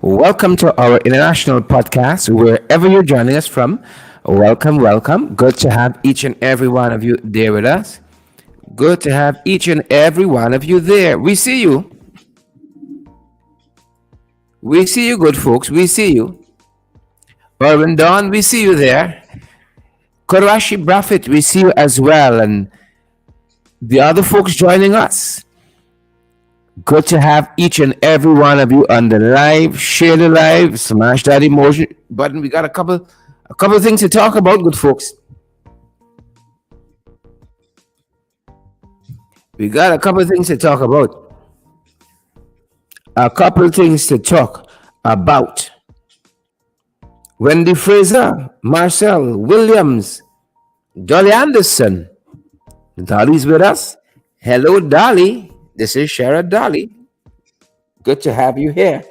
Welcome to our international podcast, wherever you're joining us from. Welcome, welcome. Good to have each and every one of you there with us. Good to have each and every one of you there. We see you. We see you, good folks. We see you. Urban Dawn, we see you there. Karashi Braffit, we see you as well. And the other folks joining us. Good to have each and every one of you on the live. Share the live, smash that emotion button. We got a couple of things to talk about, good folks. We got a couple of things to talk about. A couple of things to talk about. Wendy Fraser, Marcel Williams, Dolly Anderson. Dolly's with us. Hello, Dolly. This is Shara Dolly. Good to have you here.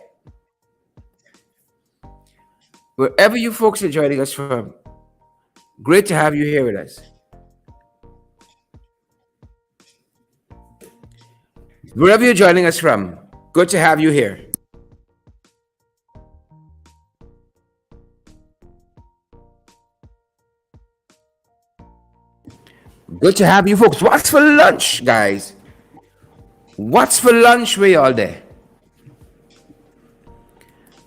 Wherever you folks are joining us from, great to have you here with us. Wherever you're joining us from, good to have you here. Good to have you folks. What's for lunch, guys? What's for lunch with y'all there?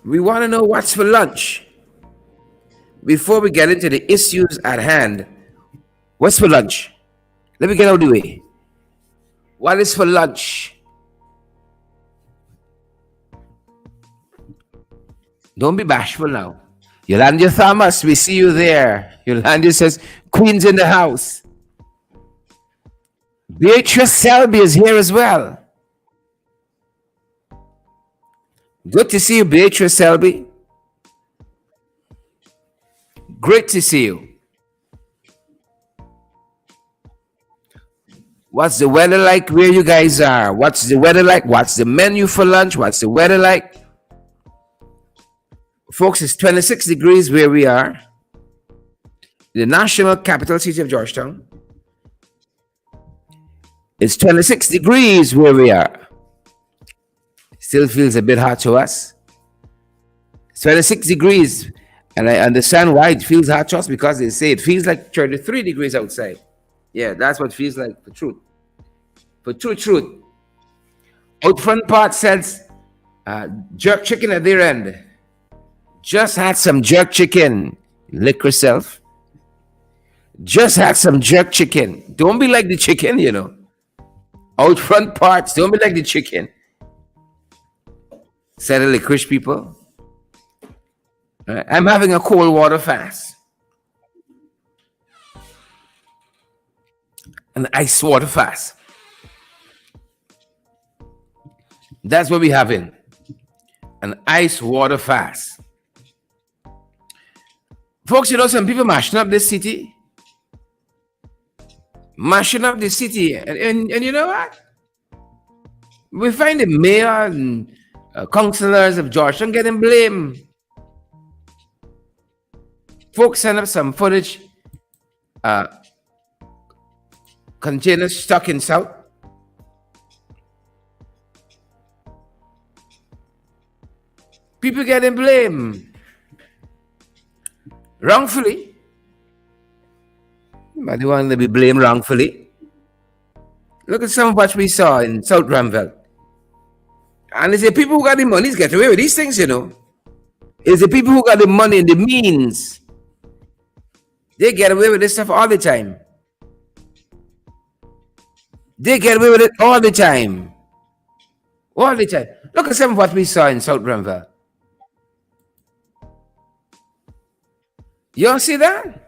We want to know what's for lunch. Before we get into the issues at hand, what's for lunch? Let me get out of the way. What is for lunch? Don't be bashful now. Yolanda Thomas, we see you there. Yolanda says, Queen's in the house. Beatrice Selby is here as well. Good to see you, Beatrice Selby. Great to see you. What's the weather like where you guys are? What's the weather like? What's the menu for lunch? What's the weather like? Folks, it's 26 degrees where we are. The national capital city of Georgetown. It's 26 degrees where we are. Still feels a bit hot to us. It's 26 degrees. And I understand why it feels hot to us, because they say it feels like 33 degrees outside. Yeah, that's what it feels like for truth. For truth. Out front part says jerk chicken at their end. Just had some jerk chicken. Lick yourself. Just had some jerk chicken. Don't be like the chicken, you know. Out front parts, don't be like the chicken. Said the licorice people. I'm having a cold water fast. An ice water fast. That's what we're having. An ice water fast. Folks, you know, some people mashing up this city. Mashing up the city. And you know what? We find the mayor and councillors of Georgetown getting blamed. Folks send up some footage. Containers stuck in South. People getting blamed. Wrongfully. But they want to be blamed wrongfully. Look at some of what we saw in South Ramville. And it's the people who got the money get away with these things, you know. It's the people who got the money and the means. They get away with this stuff all the time. They get away with it all the time. All the time. Look at some of what we saw in South Ramville. You all see that?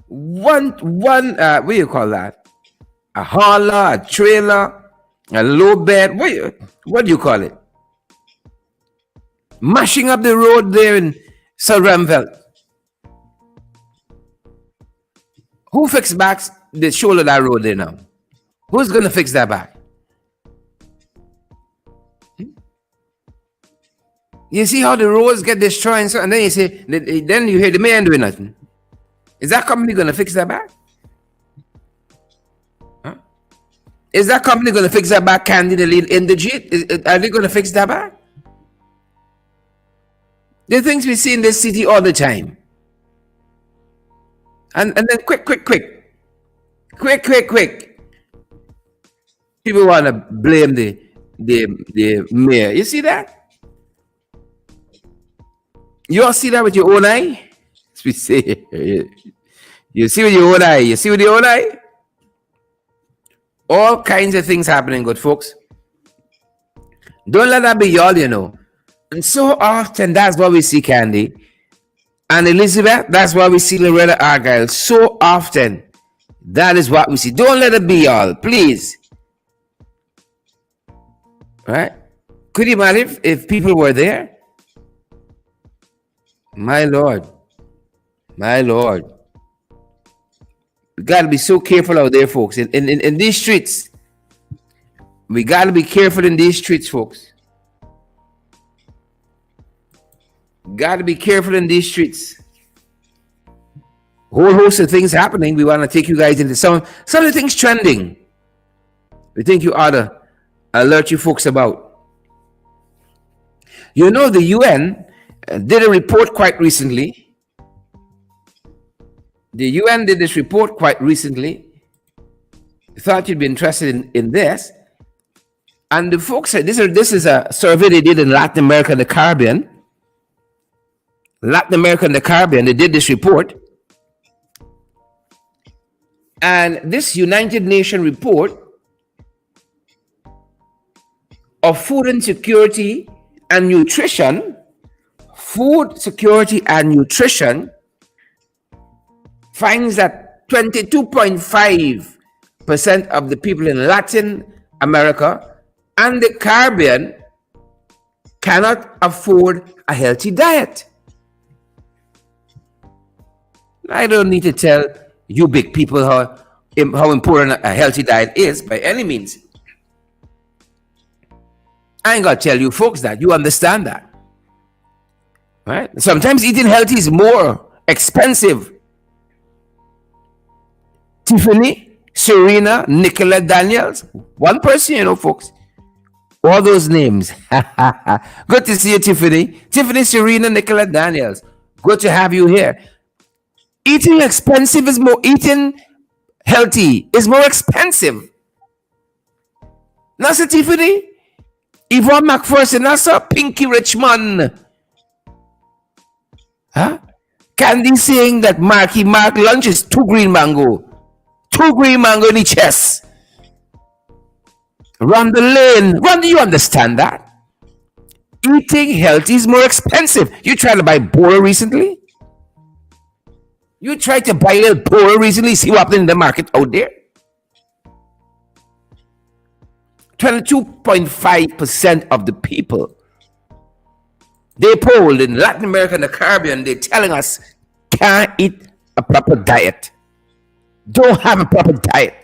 One, what do you call that? A hauler, a trailer, a low bed. What do you call it? Mashing up the road there in South Ramville. Who fixed back the shoulder of that road there now? Who's going to fix that back? You see how the roads get destroyed, and then you say, then you hear the mayor doing nothing. Is that company going to fix that back? Huh? Is that company going to fix that back candidly in the G? Are they going to fix that back? The things we see in this city all the time. And then quick. People want to blame the mayor. You see that? You all see that with your own eye? As we say, you see with your own eye. You see with your own eye? All kinds of things happening, good folks. Don't let that be y'all, you know. And so often, that's what we see, Candy. And Elizabeth, that's why we see Loretta Argyle. So often, that is what we see. Don't let it be y'all, please. Right? Could you imagine if people were there? My Lord. My Lord. We got to be so careful out there, folks. In these streets. We got to be careful in these streets, folks. Got to be careful in these streets. Whole host of things happening. We want to take you guys into some of the things trending. We think you ought to alert you folks about. You know, the UN did a report quite recently. The UN did this report quite recently. Thought you'd be interested in this. And the folks said this is a survey they did in Latin America and the Caribbean. Latin America and the Caribbean, they did this report. And this United Nations report of food insecurity and nutrition, food security and nutrition, finds that 22.5% of the people in Latin America and the Caribbean cannot afford a healthy diet. I don't need to tell you big people how important a healthy diet is by any means. I ain't got to tell you folks that. You understand that. Right? Sometimes eating healthy is more expensive. Tiffany, Serena, Nicolette Daniels. One person, you know, folks. All those names. Good to see you, Tiffany. Tiffany, Serena, Nicolette Daniels. Good to have you here. Eating expensive is more, eating healthy is more expensive. That's a Tiffany. Yvonne McPherson, that's a Pinky Richmond. Huh? Candy saying that Mark lunch is 2 green mango. 2 green mango in the chest. Run the lane. Run, you understand that? Eating healthy is more expensive. You tried to buy Bora recently? You tried to buy a little Bora recently? See what happened in the market out there? 22.5% of the people they polled in Latin America and the Caribbean, they're telling us can't eat a proper diet. Don't have a proper diet.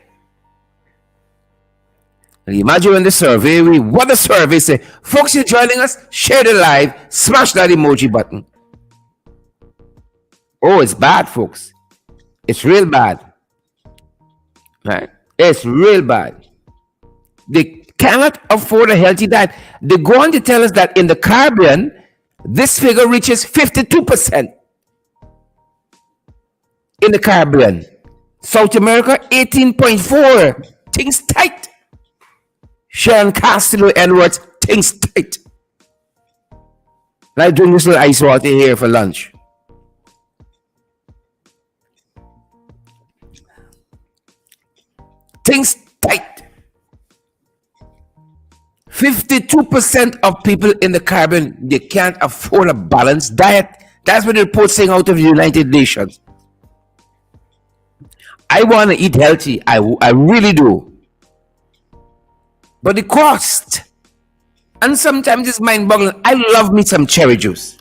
And imagine in the survey, what the survey say, folks, you're joining us, share the live, smash that emoji button. Oh, it's bad, folks. It's real bad. Right? It's real bad. They cannot afford a healthy diet. They go on to tell us that in the Caribbean, this figure reaches 52%. In the Caribbean. South America, 18.4%. Things tight. Sharon Castillo Edwards, things tight. Like doing this little ice water here for lunch. Things tight. 52% of people in the Caribbean, they can't afford a balanced diet. That's what the report saying out of the United Nations. I want to eat healthy. I really do. But the cost, and sometimes it's mind-boggling. I love me some cherry juice.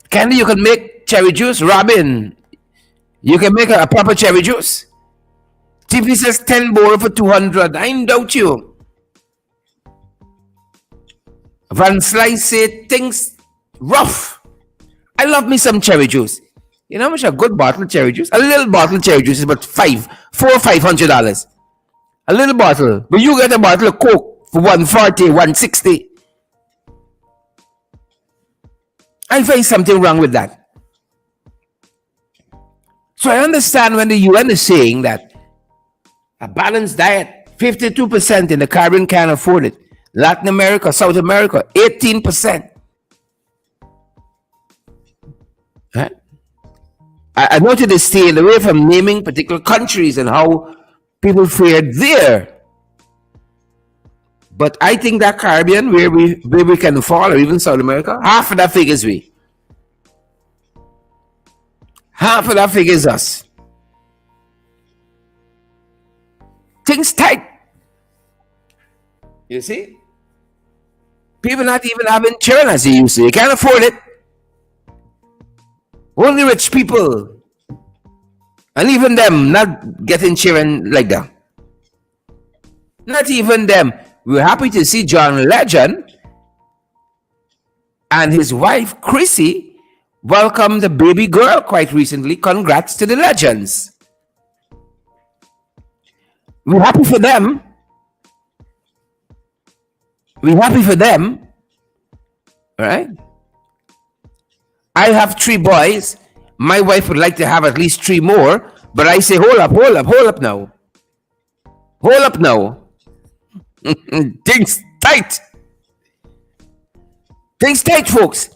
Candy, you can make cherry juice. Robin, you can make a proper cherry juice. TP says 10 Bora for 200. I doubt you. Van Slice say things rough. I love me some cherry juice. You know how much a good bottle of cherry juice? A little bottle of cherry juice is about $400 or $500. A little bottle. But you get a bottle of Coke for $140, $160. I find something wrong with that. So I understand when the UN is saying that a balanced diet, 52% in the Caribbean can't afford it. Latin America, South America, 18%. Right? I noted they staying away from naming particular countries and how people fared there. But I think that Caribbean, where we can fall, or even South America, half of that figures we. Half of that figures us. Things tight. You see? People not even having children as they used to. They can't afford it. Only rich people. And even them not getting children like that. Not even them. We're happy to see John Legend and his wife Chrissy welcome the baby girl quite recently. Congrats to the Legends. We're happy for them. We're happy for them. All right? I have 3 boys. My wife would like to have at least 3 more. But I say, hold up now. Hold up now. Things tight. Things tight, folks.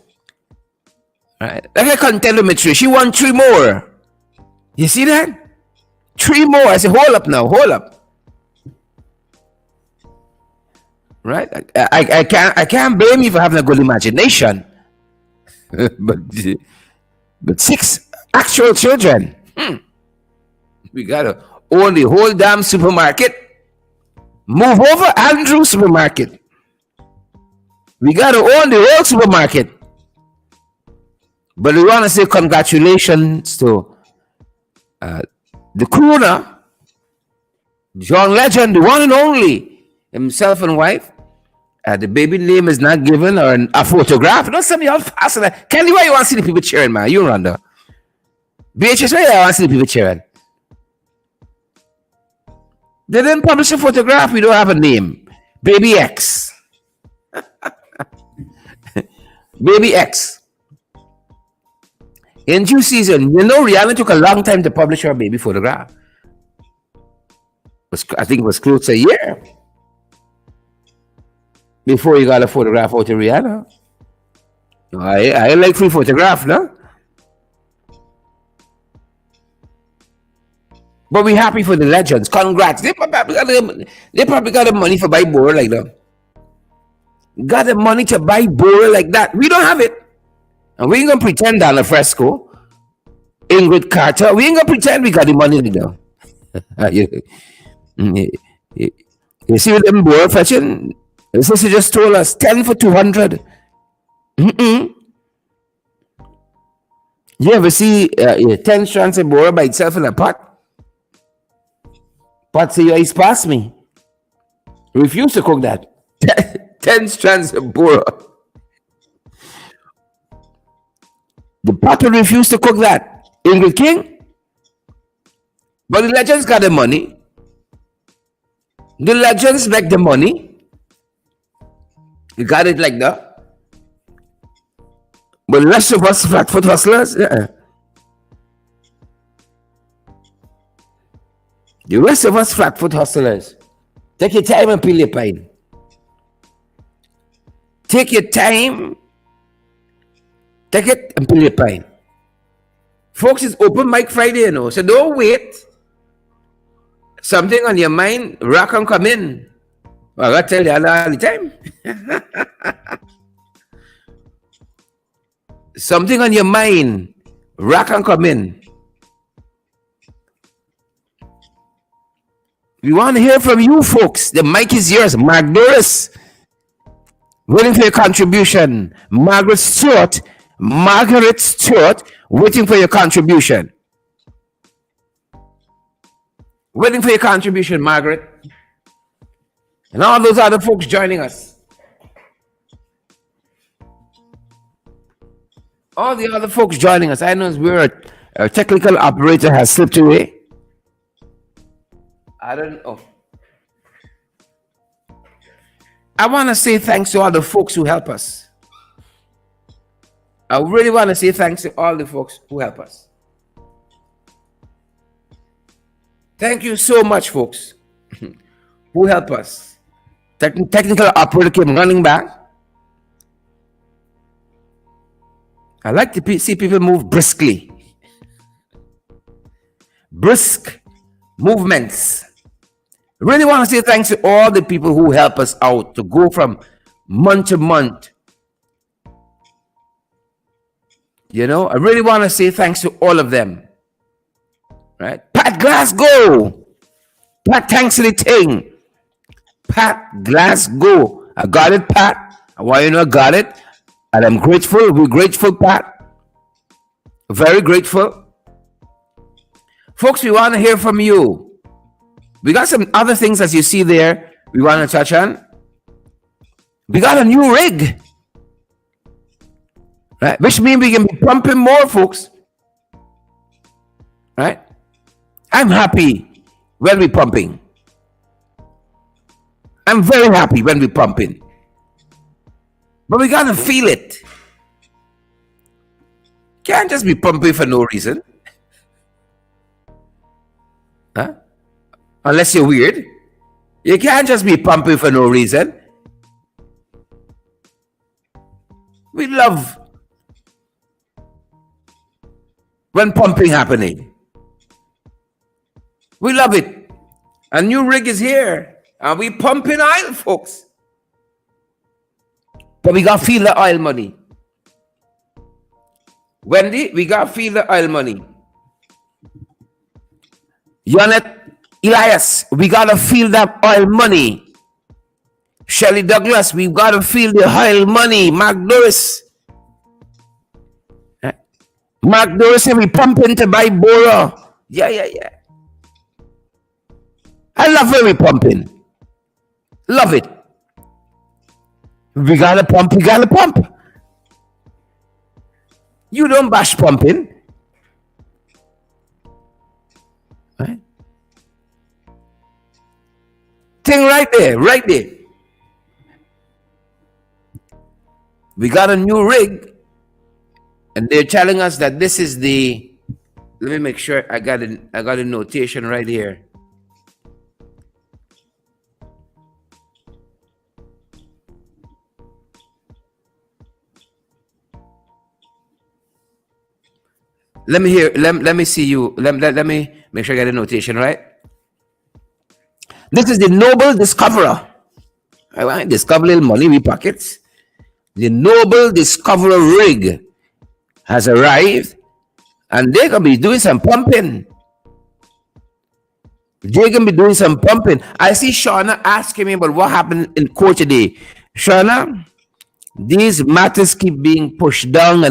All right. Like I couldn't tell her, she want 3 more. You see that? 3 more. I say, hold up now. Hold up. Right? I can't blame you for having a good imagination. but 6 actual children. We gotta own the whole damn supermarket. Move over Andrew supermarket. We gotta own the whole supermarket. But we want to say congratulations to the crooner, John Legend, the one and only, himself and wife. The baby name is not given or a photograph. Don't send me out fast. Kelly, why you want to see the people cheering, man? You run there. BHS, why you want to see the people cheering? They didn't publish a photograph. We don't have a name. Baby X. Baby X. In due season, Rihanna took a long time to publish her baby photograph. I think it was close to a year before you got a photograph out of Rihanna. I like free photograph, no? But we happy for the Legends. Congrats. They probably got the money for buy board like that. Got the money to buy board like that. We don't have it. And we ain't gonna pretend on a fresco. Ingrid Carter. We ain't gonna pretend we got the money like that. You see what them board fetching? The sister just told us 10 for 200. You ever see 10 strands of board by itself in a pot? Pot say your eyes past me. Refuse to cook that. 10 strands of board. The pot will refuse to cook that. Ingrid King. But the Legends got the money. The Legends make the money. You got it like that. But the rest of us flatfoot hustlers, The rest of us flatfoot hustlers, take your time and peel your pine. Take your time, take it and peel your pine. Folks, it's open mic Friday, so don't wait. Something on your mind, rock and come in. I gotta tell you all the time. Something on your mind, rock and come in. We want to hear from you folks. The mic is yours. Mark Doris, waiting for your contribution. Margaret Stewart, waiting for your contribution. Waiting for your contribution, Margaret. And all those other folks joining us. All the other folks joining us. I know our technical operator has slipped away. I don't know. I want to say thanks to all the folks who help us. I really want to say thanks to all the folks who help us. Thank you so much, folks, who help us. Technical operator came running back. I like to see people move briskly. Brisk movements. Really want to say thanks to all the people who help us out to go from month to month. You know, I really want to say thanks to all of them. Right? Pat Glasgow. Pat, thanks for the thing. Pat Glasgow. I got it, Pat. I want you to know I got it. And I'm grateful. We're grateful, Pat. Very grateful. Folks, we want to hear from you. We got some other things, as you see there, we want to touch on. We got a new rig. Right? Which means we can be pumping more, folks. Right? I'm happy when we're pumping. I'm very happy when we're pumping. But we got to feel it. Can't just be pumping for no reason. Huh? Unless you're weird. You can't just be pumping for no reason. We love when pumping happening. We love it. A new rig is here. And we pumping oil, folks. But we got to feel the oil money. Wendy, we got to feel the oil money. Yonet, Elias, we got to feel that oil money. Shelley Douglas, we got to feel the oil money. Mark Doris. Mark Doris said we pumping to buy Bora. Yeah. I love when we pumping. Love it. We gotta pump, we gotta pump. You don't bash pumping. Right? Thing right there. We got a new rig, and they're telling us that this is the. Let me make sure I got a notation right here. Let me see you. Let me make sure I get a notation right. This is the Noble Discoverer. I want discover little money in pockets. The Noble Discoverer rig has arrived, and they're gonna be doing some pumping. I see Shauna asking me about what happened in court today. Shauna, these matters keep being pushed down.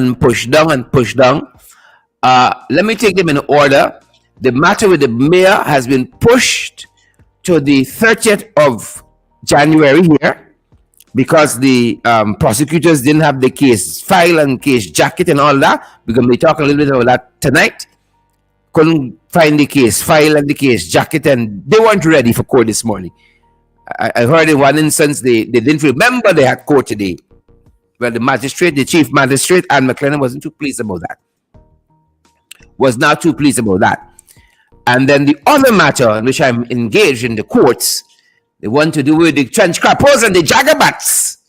Let me take them in order. The matter with the mayor has been pushed to the 30th of January here because the prosecutors didn't have the case file and case jacket and all that. We're going to be talking a little bit about that tonight. Couldn't find the case file and the case jacket, and they weren't ready for court this morning. I heard in one instance they didn't remember they had court today. Well, the chief magistrate, Anne McLennan, wasn't too pleased about that. Was not too pleased about that. And then the other matter in which I'm engaged in the courts, the one to do with the trench crappers and the jagabats,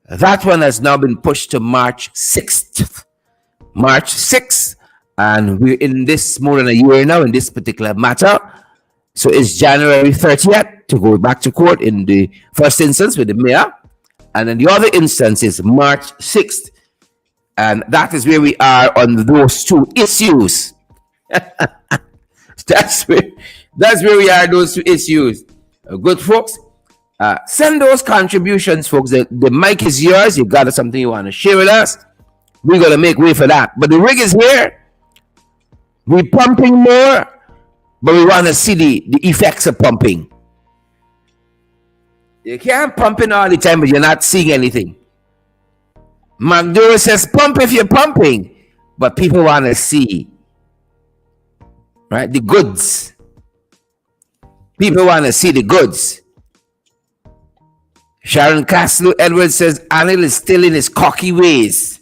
that one has now been pushed to March 6th. March 6th. And we're in this more than a year now in this particular matter. So it's January 30th to go back to court in the first instance with the mayor. And then the other instance is March 6th. And that is where we are on those two issues. That's where we are, those two issues. Good folks, send those contributions, folks. The mic is yours. You got something you want to share with us. We're going to make way for that. But the rig is here. We're pumping more, but we want to see the effects of pumping. You can't pump in all the time, but you're not seeing anything. McDowell says, pump if you're pumping, but people want to see, right? The goods. People want to see the goods. Sharon Castle Edwards says, Anil is still in his cocky ways.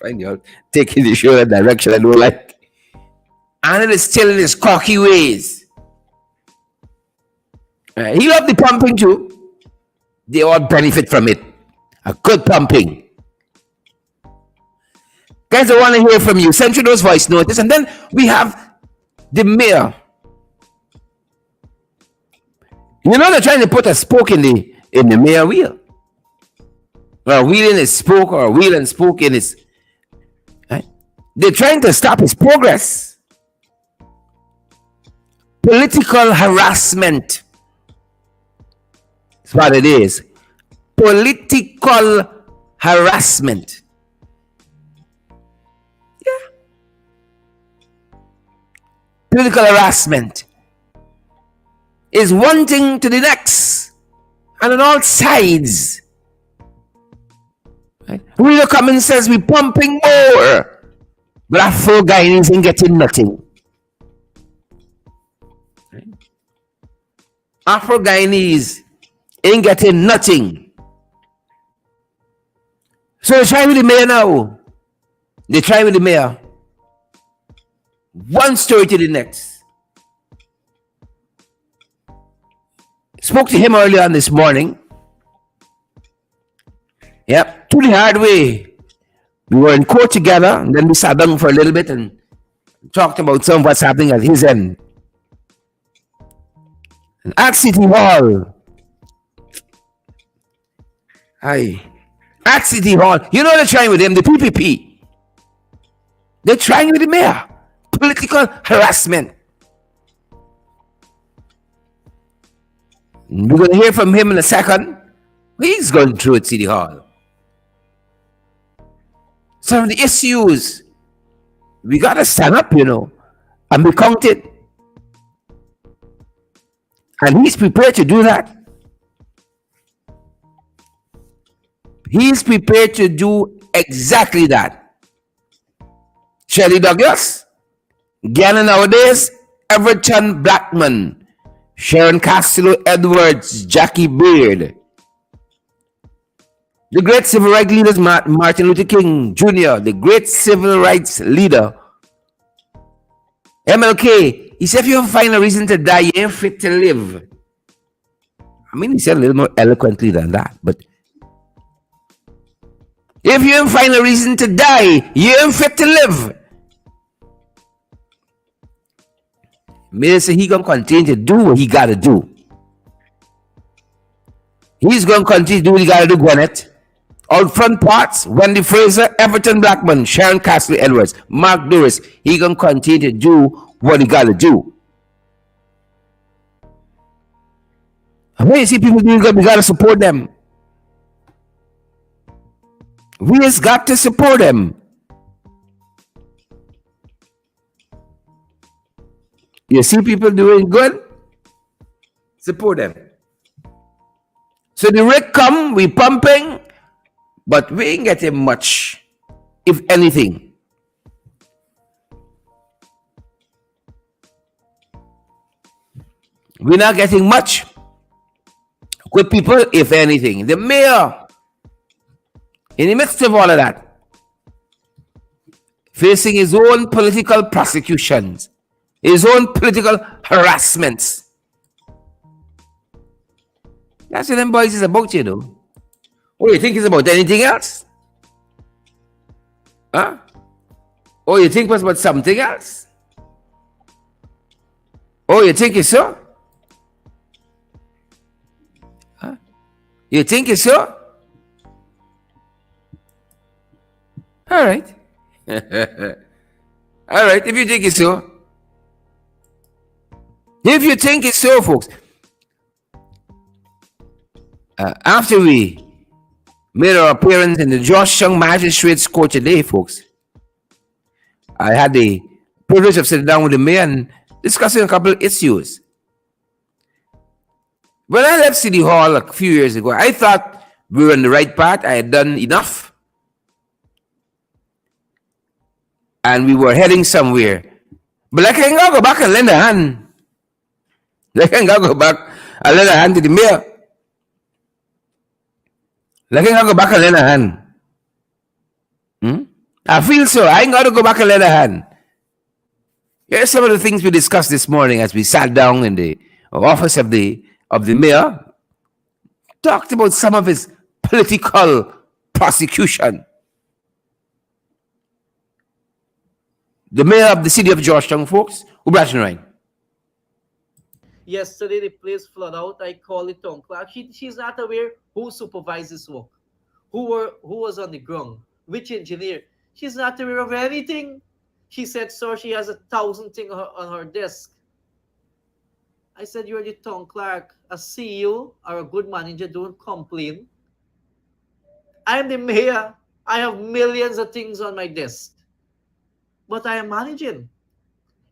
Find you out taking the show that direction I don't like. And it is still in his cocky ways. He loved the pumping too. They all benefit from it. A good pumping. Guys, I want to hear from you. Send through those voice notes. And then we have the mayor. You know they're trying to put a spoke in the mayor wheel. Or a wheel in his spoke, or a wheel and spoke in his... Right? They're trying to stop his progress. Political harassment. That's what it is. Political harassment. Political harassment is one thing to the next, and on all sides. Right? Reader Cummins says we're pumping more, but Afro Guyanese ain't getting nothing. Right? Afro Guyanese ain't getting nothing. So they try with the mayor now. They try with the mayor. One story to the next. Spoke to him earlier on this morning. Yep, to the hard way. We were in court together, and then we sat down for a little bit and talked about some of what's happening at his end. And at City Hall. At City Hall. You know they're trying with him, the PPP. They're trying with the mayor. Political harassment. We're going to hear from him in a second. He's going through at City Hall. Some of the issues, we got to stand up, and be counted. And he's prepared to do that. He's prepared to do exactly that. Shelley Douglas, Ghana nowadays, Everton Blackman, Sharon Castillo Edwards, Jackie Beard, the great civil rights leaders, Martin Luther King Jr., the great civil rights leader, MLK. He said, if you don't find a reason to die, you ain't fit to live. I mean, he said a little more eloquently than that, but if you don't find a reason to die, you ain't fit to live. May say he gonna continue to do what he gotta do. He's gonna continue to do what he gotta do, Gwyneth. Out front parts, Wendy Fraser, Everton Blackman, Sharon Castle Edwards, Mark Doris. He gonna continue to do what he gotta do. And when you see people doing good, we gotta support them. We just got to support them. You see people doing good, support them. So the rate come, we pumping, but we ain't getting much, if anything. We're not getting much with people, if anything. The mayor, in the midst of all of that, facing his own political prosecutions, his own political harassments. That's what them boys is about, Oh, you think it's about anything else? Huh? Oh, you think it's about something else? Oh, you think it's so? Huh? You think it's so? All right. All right, if you think it's so. If you think it's so, folks, after we made our appearance in the Georgetown Magistrates Court today, folks, I had the privilege of sitting down with the mayor and discussing a couple of issues. When I left City Hall a few years ago, I thought we were on the right path. I had done enough. And we were heading somewhere. But I can't go back and lend a hand. I can't go back and lend a hand to the mayor. I can't go back and lend a hand. I feel so. I ain't got to go back and lend a hand. Here's some of the things we discussed this morning as we sat down in the office of the mayor. Talked about some of his political prosecution. The mayor of the city of Georgetown, folks, who brought you in? Yesterday, the place flood out. I called the town clerk. She's not aware who supervises work, who was on the ground, which engineer. She's not aware of anything. She said, sir, she has 1,000 things on her desk. I said, you're the town clerk. A CEO or a good manager don't complain. I'm the mayor. I have millions of things on my desk. But I am managing.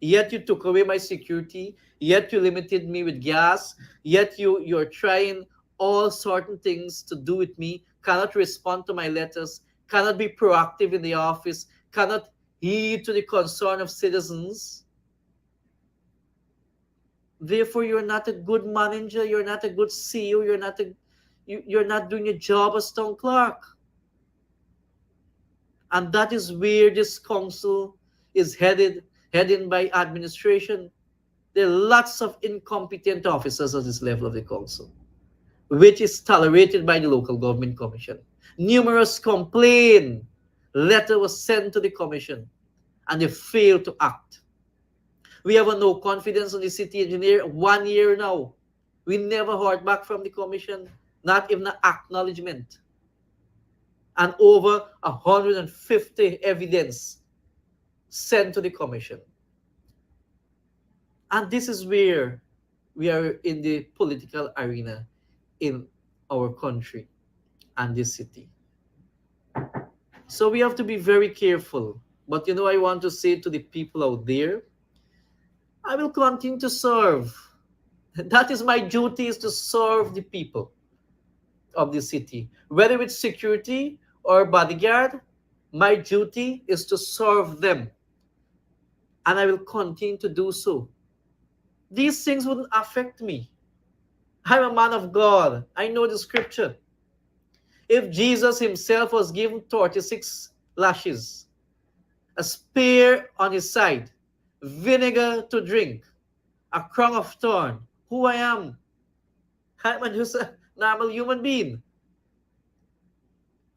Yet you took away my security. Yet you limited me with gas. Yet you're trying all certain things to do with me. Cannot respond to my letters. Cannot be proactive in the office. Cannot heed to the concern of citizens. Therefore, you're not a good manager. You're not a good CEO. You're not doing your job as town clerk. And that is where this council is headed by administration. There are lots of incompetent officers at this level of the council, which is tolerated by the local government commission. Numerous complaint letter was sent to the commission, and they failed to act. We have no confidence in the city engineer. 1 year now, we never heard back from the commission, not even an acknowledgement. And over 150 evidence sent to the commission. And this is where we are in the political arena in our country and this city. So we have to be very careful. But I want to say to the people out there, I will continue to serve. That is my duty, is to serve the people of the city. Whether with security or bodyguard, my duty is to serve them. And I will continue to do so. These things wouldn't affect me. I'm a man of God. I know the scripture. If Jesus himself was given 36 lashes, a spear on his side, vinegar to drink, a crown of thorn, who I am? I'm just a normal human being.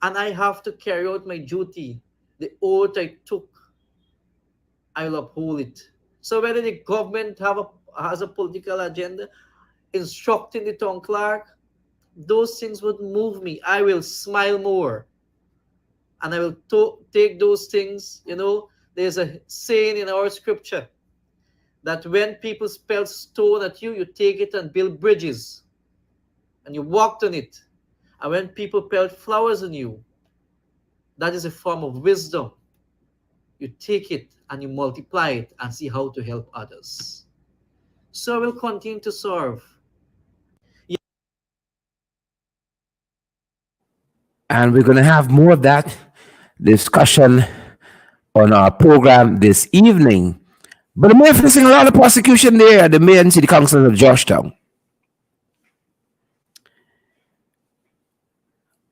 And I have to carry out my duty. The oath I took, I will uphold it. So whether the government has a political agenda, instructing the town clerk, those things would move me. I will smile more. And I will take those things. There's a saying in our scripture that when people spell stone at you, you take it and build bridges. And you walked on it. And when people pelt flowers on you, that is a form of wisdom. You take it and you multiply it and see how to help others. So I will continue to serve. And we're going to have more of that discussion on our program this evening. But the mayor facing a lot of prosecution there at the mayor and city council of Georgetown.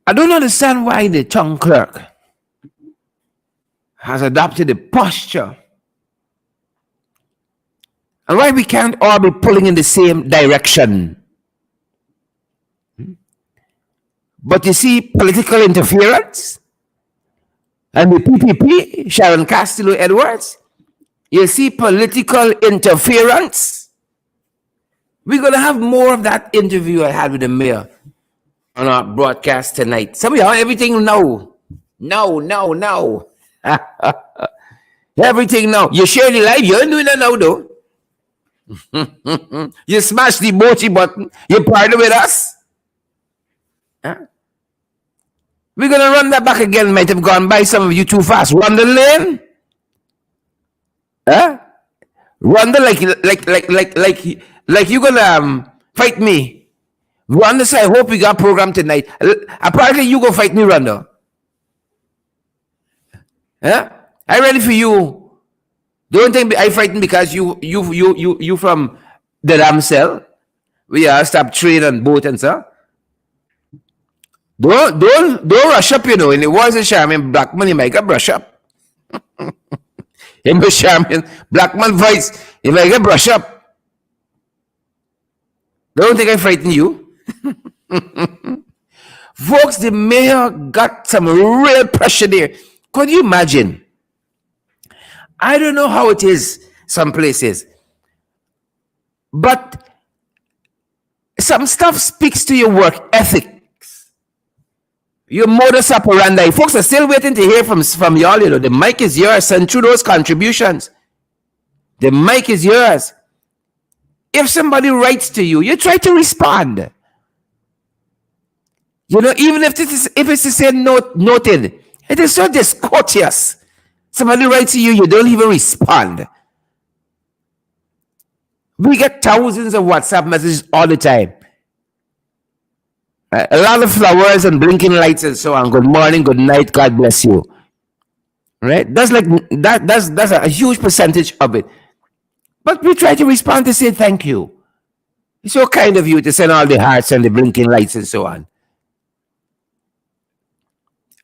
I don't understand why the town clerk has adopted a posture and why we can't all be pulling in the same direction. But you see political interference and the PPP, Sharon Castillo Edwards, you see political interference. We're going to have more of that interview I had with the mayor on our broadcast tonight. Somehow everything no. Everything now. You share the live, you ain't doing that now though. You smash the emoji button, you partner with us. Huh? We're gonna run that back again. Might have gone by some of you too fast. Run the lane. Huh? Run the like you gonna fight me. Rhonda said, I hope we got program tonight. Apparently you go fight me, Rhonda. Huh? I ready for you. Don't think I frightened because you from the damn cell. We are stop train and boat and so. Don't rush up, In the words of Charmin, black money make a brush up. Hey, Miss Charmian, black man voice. If I get brush up, don't think I frighten you. Folks, the mayor got some real pressure there. Could you imagine? I don't know how it is some places, but some stuff speaks to your work ethics, your modus operandi. Folks are still waiting to hear from y'all. You know, the mic is yours. Send through those contributions. The mic is yours. If somebody writes to you, you try to respond. You know, even if it's to say noted, it is so discourteous. Somebody writes to you, you don't even respond. We get thousands of WhatsApp messages all the time. A lot of flowers and blinking lights and so on. Good morning, good night, God bless you. Right? That's like that's a huge percentage of it. But we try to respond to say thank you. It's so kind of you to send all the hearts and the blinking lights and so on.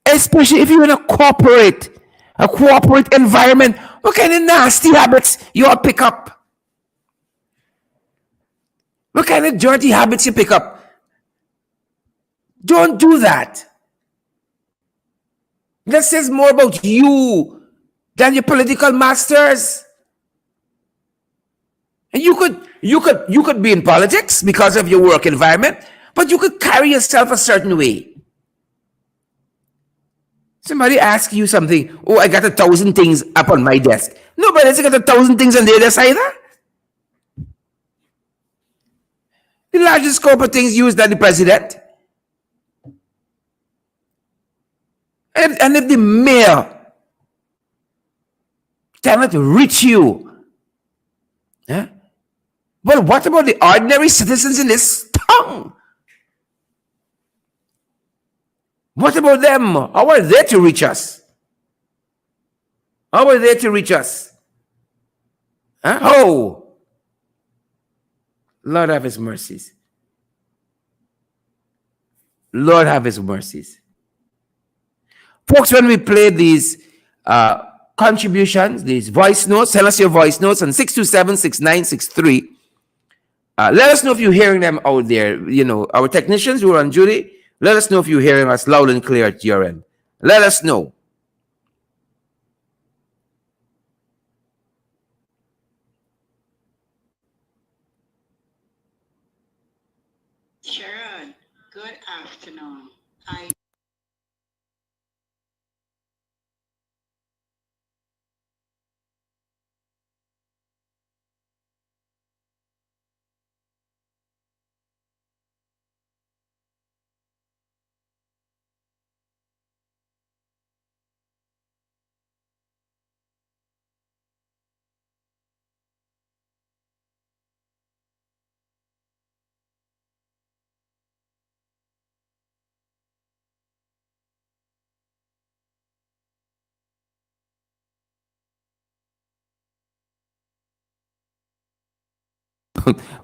Especially if you're in a corporate environment. What kind of nasty habits you all pick up? What kind of dirty habits you pick up? Don't do that. That says more about you than your political masters. And you could be in politics because of your work environment, but you could carry yourself a certain way. Somebody asks you something, oh, I got 1,000 things up on my desk. Nobody's got 1,000 things on their desk either. The largest scope of things used by the president. And if the mayor cannot reach you, yeah? Well, what about the ordinary citizens in this town? What about them? How are they to reach us? How are they to reach us? Huh? Oh, Lord have his mercies. Lord have his mercies. Folks, when we play these contributions, these voice notes, send us your voice notes on 627-6963. Let us know if you're hearing them out there. You know, our technicians who are on duty, let us know if you're hearing us loud and clear at your end. Let us know. Sharon, good afternoon.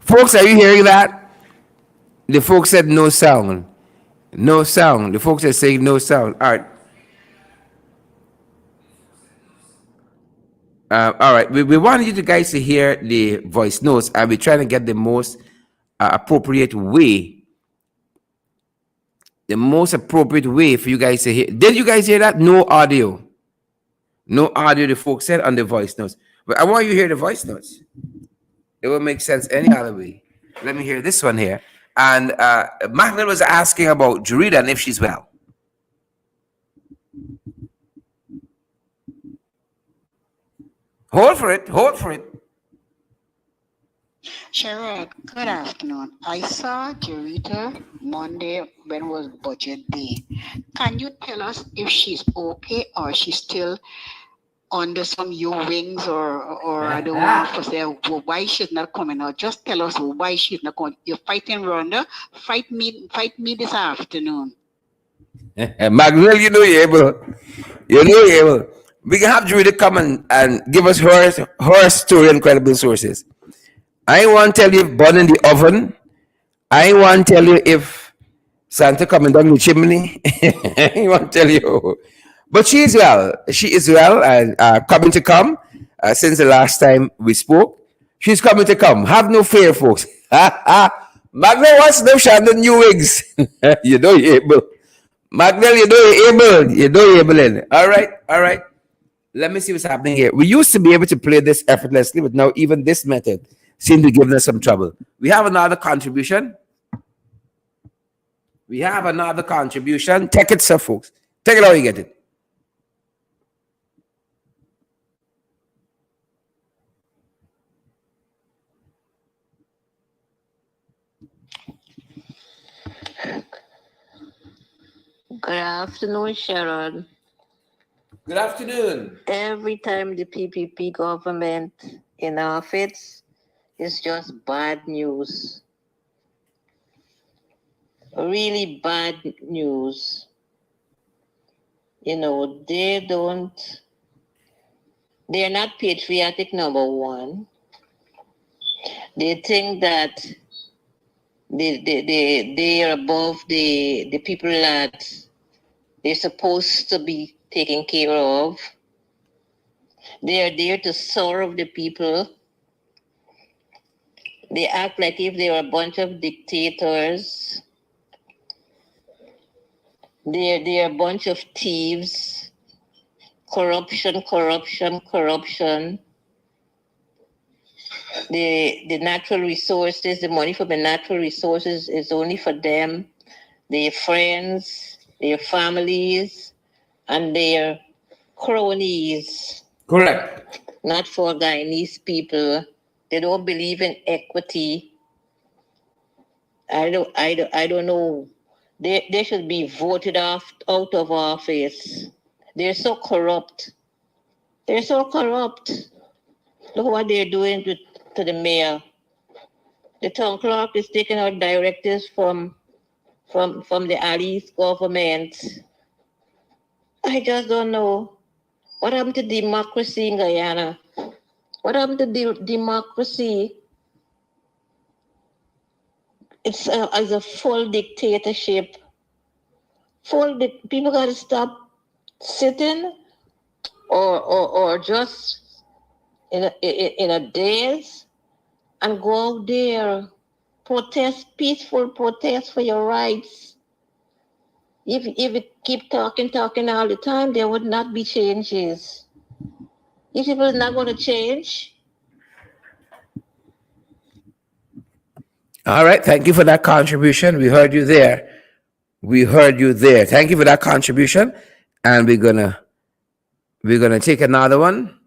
Folks, are you hearing that? The folks said no sound. No sound. The folks are saying no sound. All right. All right. We want you guys to hear the voice notes, and we're trying to get the most appropriate way. The most appropriate way for you guys to hear. Did you guys hear that? No audio. No audio, the folks said on the voice notes. But I want you to hear the voice notes. It will make sense any other way. Let me hear this one here. And Magdalene was asking about Jurida and if she's well. Hold for it. Hold for it. Sharon, good afternoon. I saw Jerita Monday when was budget day. Can you tell us if she's okay or she's still under some U-wings or I don't want to say why she's not coming out. Just tell us why she's not coming. You're fighting Rhonda. Fight me this afternoon. Magdalene, you know you're able. You know you're able. We can have Judy come and give us her story and credible sources. I want to tell you if born in the oven. I want to tell you if Santa coming down the chimney. I want to tell you But she is well. She is well and coming to come since the last time we spoke. She's coming to come. Have no fear, folks. Magna wants no Shannon new wigs. You know you're able. Magnell, you know you're able. You know you're able. In. All right, all right. Let me see what's happening here. We used to be able to play this effortlessly, but now even this method seems to be giving us some trouble. We have another contribution. We have another contribution. Take it, sir, folks. Take it how you get it. Good afternoon, Sharon. Good afternoon. Every time the PPP government in office, it's just bad news. Really bad news. You know, they're not patriotic, number one. They think that they are above the people that they're supposed to be taken care of. They are there to serve the people. They act like if they were a bunch of dictators. They're a bunch of thieves. Corruption. The natural resources, the money from the natural resources is only for them, their friends, their families, and their cronies. Correct. Not for Guyanese people. They don't believe in equity. I don't know. They should be voted out of office. They're so corrupt. Look what they're doing to the mayor. The town clerk is taking out directives from the Ali's government. I just don't know. What happened to democracy in Guyana? What happened to democracy? It's as a full dictatorship. People got to stop sitting or just in a daze and go out there, peaceful protest for your rights. If you keep talking all the time, there would not be changes. If people are not going to change. All right. Thank you for that contribution. We heard you there. Thank you for that contribution. And we're gonna take another one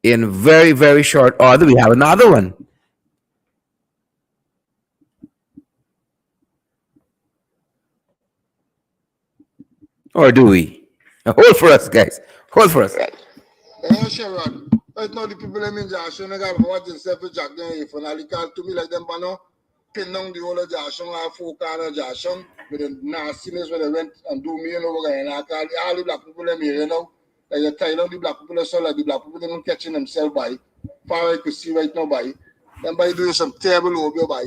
in very, very short order. We have another one. Or do we? Hold for us, guys. Hold for us. Sharon, right now the people in Joshua got watch themselves for Jack them if and call to me like them pano pin down the whole of Joshua and folk out Joshua with the nastiness when they went and do me and over and I call all the black people in here, you know. Like you tie down the black people so like the black people don't catching themselves by far I could see right now by them by doing some terrible over by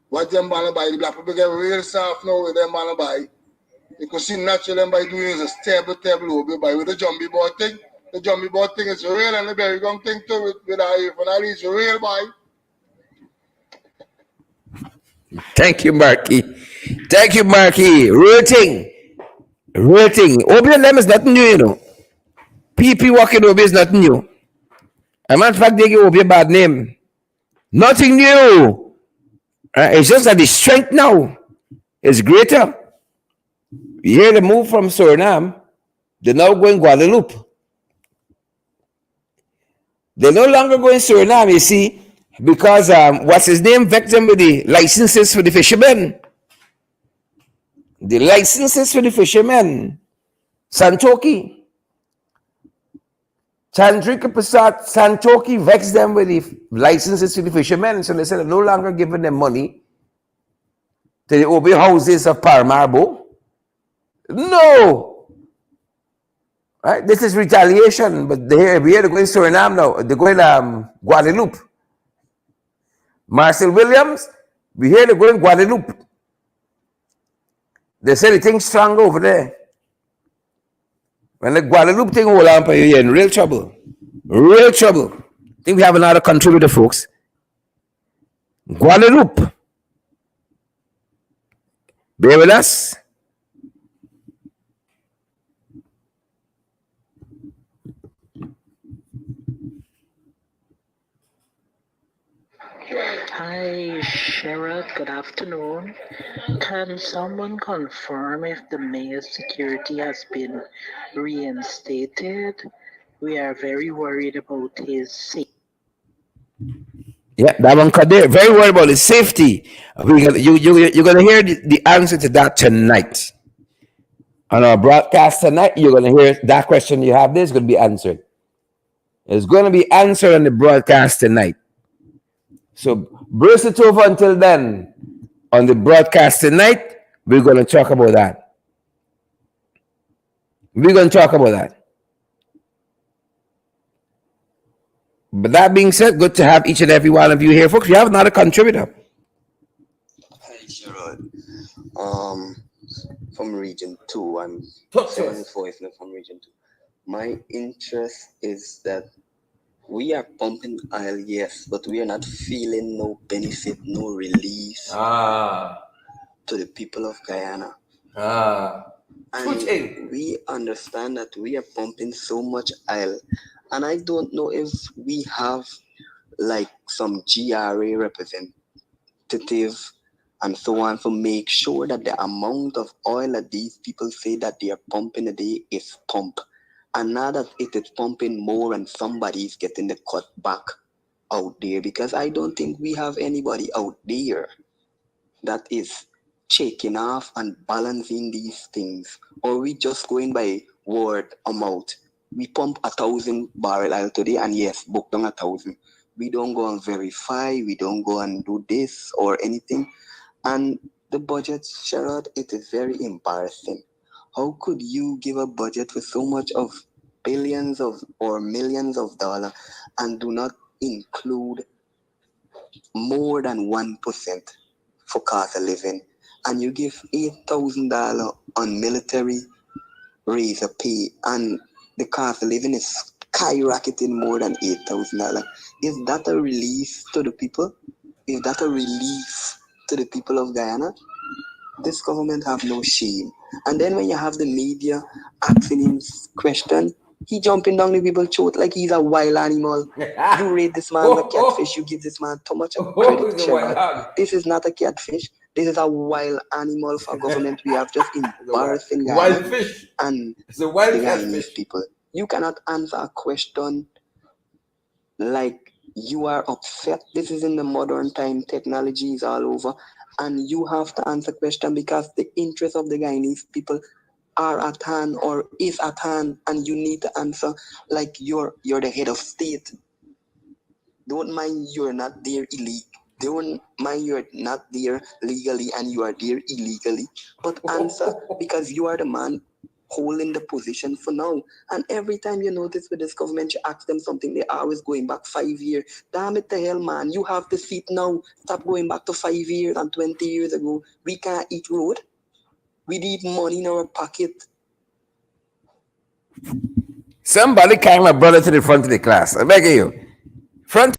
what them banner by the black people get real soft now with them banner by. You could see naturally by doing is a terrible over by with the jumpy boy thing. The jumpy boy thing is real and the very young thing too with our finale is real by. Thank you, Marky. Rooting. Obi and them is nothing new, you know. PP walking Obi is nothing new. A matter of fact, they give Obi a bad name. Nothing new. It's just that the strength now is greater. You hear the move from Suriname, they're now going Guadeloupe. They're no longer going Suriname, you see, because what's his name vexed them with the licenses for the fishermen. The licenses for the fishermen. Santoki. Chandrika Prasad Santoki vexed them with the licenses to the fishermen. So they said they're no longer giving them money to the Obi houses of Paramaribo. No. Right? This is retaliation, but we're going Suriname now. They're going Guadeloupe. Marcel Williams, we hear they're going Guadeloupe. They say the thing's strong over there. When the Guadeloupe thing hold on for you, you're in real trouble. Real trouble. I think we have another contributor, folks. Guadeloupe. Bear with us. Hi, Sherrod. Good afternoon. Can someone confirm if the mayor's security has been reinstated? We are very worried about his safety. Yeah, that one cut there. Very worried about his safety. You're gonna hear the answer to that tonight. On our broadcast tonight, you're gonna hear that question you have there is gonna be answered. It's gonna be answered on the broadcast tonight. So brace it over until then. On the broadcast tonight, we're gonna talk about that. We're gonna talk about that. But that being said, good to have each and every one of you here, folks. We have another contributor. Hi, Gerard. From Region 2. I'm Talk to 74 from Region 2. My interest is that we are pumping oil, yes, but we are not feeling no benefit, no relief to the people of Guyana. And we understand that we are pumping so much oil, and I don't know if we have like some GRA representative and so on to make sure that the amount of oil that these people say that they are pumping a day is pumped, and not that it is pumping more and somebody's getting the cut back out there, because I don't think we have anybody out there that is checking off and balancing these things, or we just going by word of mouth. We pump 1,000 barrel oil today, and yes, book down 1,000. We don't go and verify, we don't go and do this or anything. And the budget, Sherrod, it is very embarrassing. How could you give a budget with so much of billions of or millions of dollars and do not include more than 1% for cost of living, and you give $8,000 on military raise of pay, and the cost of living is skyrocketing more than $8,000? Is that a relief to the people? Is that a relief to the people of Guyana? This government have no shame. And then when you have the media asking him question, he jumping down the people's throat like he's a wild animal. You rate this man a catfish, you give this man too much credit, Sherrod. This is not a catfish. This is a wild animal for government. We have just embarrassing Guyana and the Guyanese people. You cannot answer a question like you are upset. This is in the modern time. Technology is all over. And you have to answer question because the interests of the Guyanese people are at hand or is at hand, and you need to answer like you're the head of state. Don't mind you're not there illegally. Don't mind you're not there legally and you are there illegally. But answer because you are the man holding the position for now. And every time you notice with this government, you ask them something, they're always going back 5 years. Damn it, the hell, man. You have the seat now. Stop going back to 5 years and 20 years ago. We can't eat road. We need money in our pocket. Somebody carry my brother to the front of the class. I beg you. Front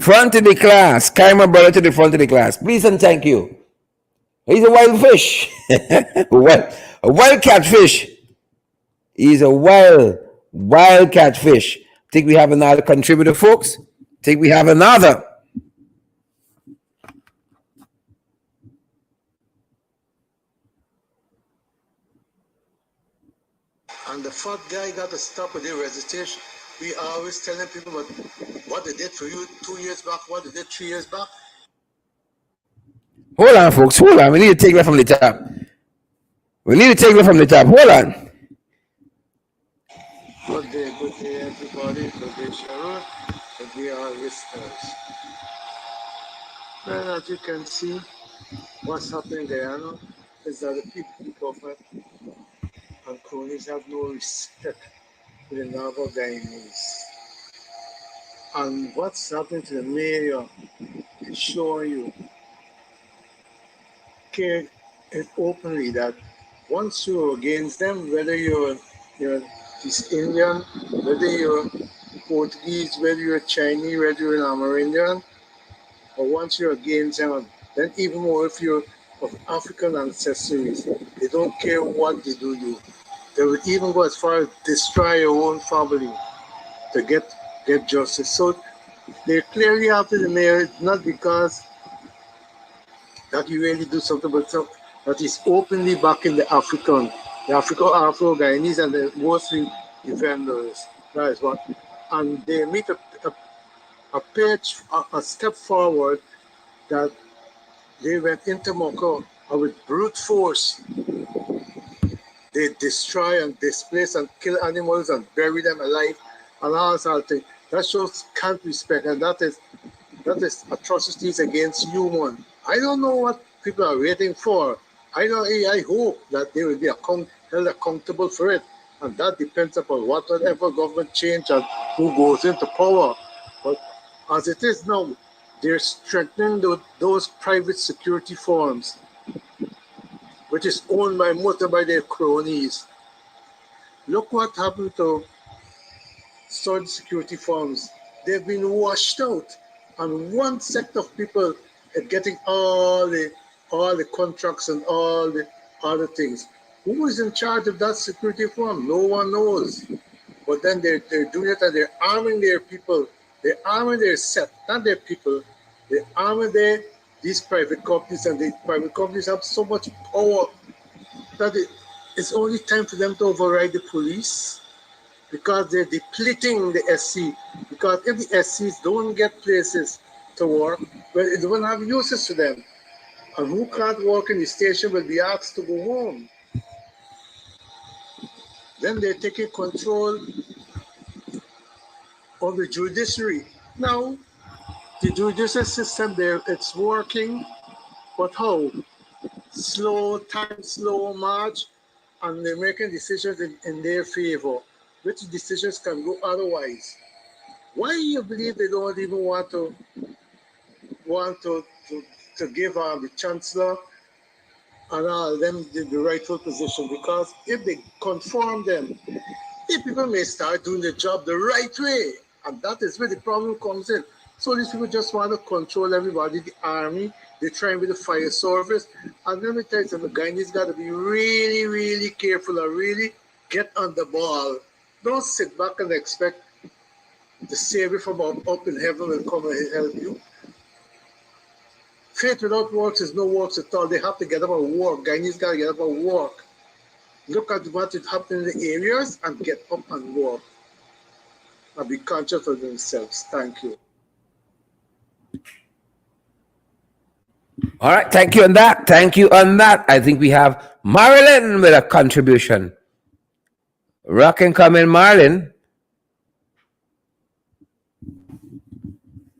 of the class. Carry my brother to the front of the class. Please and thank you. He's a wild fish. a wild catfish. He's a wild catfish. Think we have another contributor, folks? Think we have another? And the fat guy got to stop with the registration. We always telling people what they did for you 2 years back, what they did 3 years back. Hold on, folks. Hold on. We need to take that from the top. Hold on. Good day, everybody. Good day, Sharon. Good day, all listeners. Well, as you can see, what's happening in Guyana is that the people of government and cronies have no respect for the novel Guyanese. And what's happening to the mayor is showing you clear and openly that once you're against them, whether you're East Indian, whether you're Portuguese, whether you're Chinese, whether you're an Amerindian, or once you're against them, then even more if you're of African ancestries, they don't care what they do you. They would even go as far as destroy your own family to get justice. So they're clearly after the mayor, not because that you really do something, but that is openly backing the Afro-Guyanese and the mostly defenders. That is what. And they make a step forward that they went into Moko and with brute force, they destroy and displace and kill animals and bury them alive and all sort of things. That shows can't respect, and that is atrocities against human. I don't know what people are waiting for. I hope that they will be held accountable for it, and that depends upon whatever government change and who goes into power. But as it is now, they're strengthening those private security firms, which is owned mostly by their cronies. Look what happened to certain security firms. They've been washed out, and one sect of people are getting all the contracts and all the other things. Who is in charge of that security firm? No one knows. But then they're doing it and they're arming their people. They're arming their set, not their people. They're arming these private companies, and the private companies have so much power that it's only time for them to override the police, because they're depleting the SC. Because if the SCs don't get places to work, well, it won't have uses to them. And who can't work in the station will be asked to go home. Then they're taking control of the judiciary. Now, the judicial system there, it's working, but how? Slow march, and they're making decisions in their favor. Which decisions can go otherwise? Why you believe they don't even want to give the chancellor and all them the rightful position? Because if they conform them, the people may start doing the job the right way, and that is where the problem comes in. So these people just want to control everybody, the army, they're trying with the fire service. And let me tell you something, the Guyanese got to be really, really careful and really get on the ball. Don't sit back and expect the Savior from up in heaven will come and help you. Faith without works is no works at all. They have to get up and work. Guyanese got to get up and work. Look at what is happening in the areas and get up and work. And be conscious of themselves. Thank you. All right, thank you on that. Thank you on that. I think we have Marilyn with a contribution. Rock and come in, Marilyn.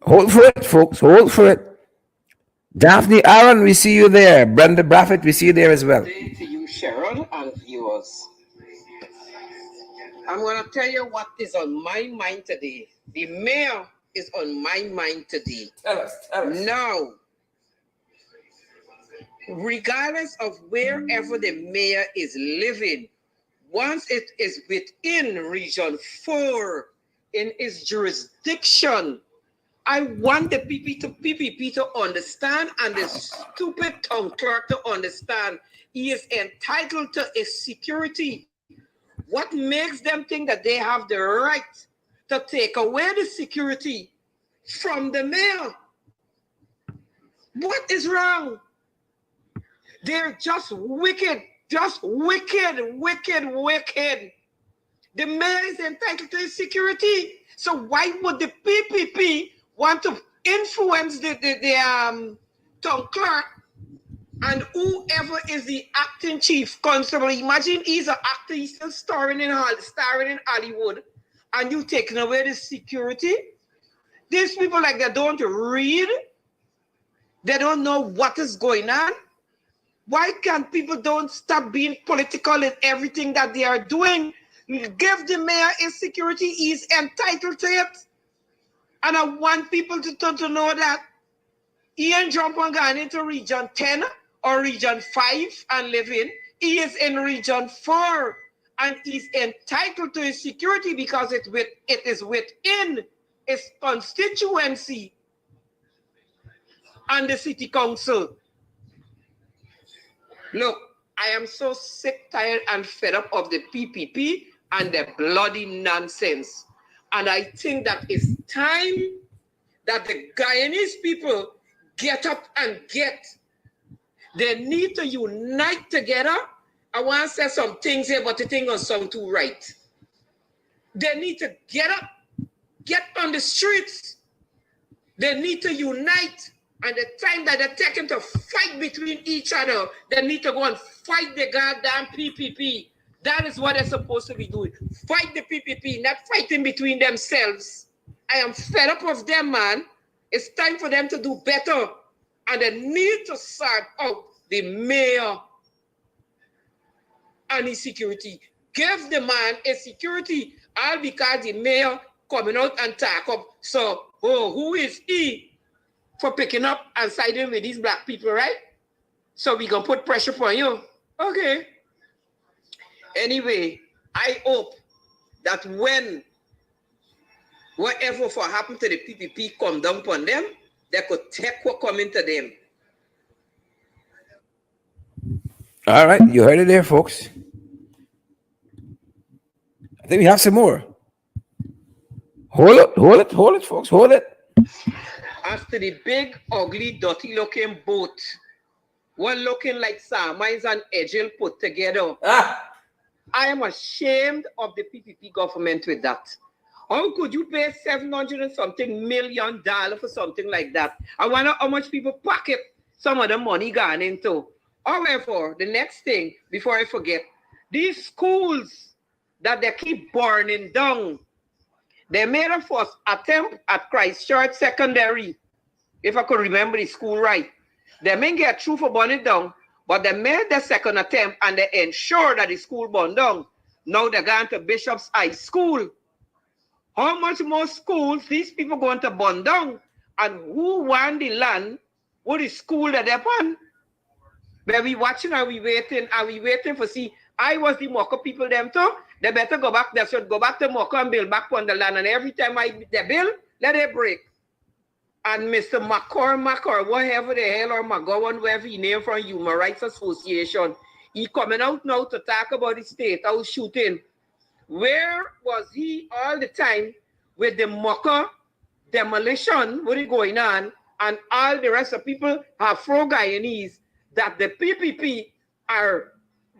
Hold for it, folks. Hold for it. Daphne Aaron, we see you there. Brenda Braffett, we see you there as well. Good day to you, Sharon, and viewers. I'm going to tell you what is on my mind today. The mayor is on my mind today. Tell us. Now, regardless of wherever the mayor is living, once it is within Region 4 in its jurisdiction, I want the PPP to understand, and the stupid town clerk to understand, he is entitled to his security. What makes them think that they have the right to take away the security from the mayor? What is wrong? They're just wicked. The mayor is entitled to his security. So why would the PPP want to influence the town clerk and whoever is the acting chief constable? Imagine he's an actor, he's still starring in Hollywood, and you taking away the security. These people, like, they don't read, they don't know what is going on. Why can't people don't stop being political in everything that they are doing? Give the mayor his security, he's entitled to it. And I want people to know that he ain't jump on going into Region 10 or Region 5 and live in. He is in Region 4 and he's entitled to his security because it is within his constituency and the city council. Look, I am so sick, tired, and fed up of the PPP and the bloody nonsense. And I think that it's time that the Guyanese people get up and they need to unite together. I want to say some things here, but the thing doesn't sound too right. They need to get up, get on the streets. They need to unite. And the time that they're taking to fight between each other, they need to go and fight the goddamn PPP. That is what they're supposed to be doing. Fight the PPP, not fighting between themselves. I am fed up of them, man. It's time for them to do better. And they need to sort out the mayor and his security. Give the man a security, all because the mayor coming out and talk up. So, who is he for picking up and siding with these black people, right? So we gonna put pressure on you. Okay. Anyway, I hope that when whatever for happen to the PPP come down upon them, they could take what coming to them. All right, you heard it there, folks. I think we have some more. Hold it, folks, hold it. After the big, ugly, dirty-looking boat, one looking like Samines and Edgel put together. I am ashamed of the PPP government with that. How could you pay $700 and something million for something like that? I wonder how much people pocket some of the money gone into. However, the next thing, before I forget, these schools that they keep burning down, they made a first attempt at Christchurch Secondary, if I could remember the school right. They may get through for burning down, but they made the second attempt and they ensured that the school burned down. Now they're going to Bishop's High School. How much more schools these people going to burn down? And who won the land? What is school that they're on? Are we watching? Are we waiting? Are we waiting for see? I was the Moko people them too. They better go back. They should go back to Moko and build back on the land. And every time they build, let it break. And Mr. McCormack or whatever the hell or McGowan, wherever he named from Human Rights Association, he coming out now to talk about the state house shooting. Where was he all the time with the Moko demolition? What is going on? And all the rest of people Afro-Guyanese that the PPP are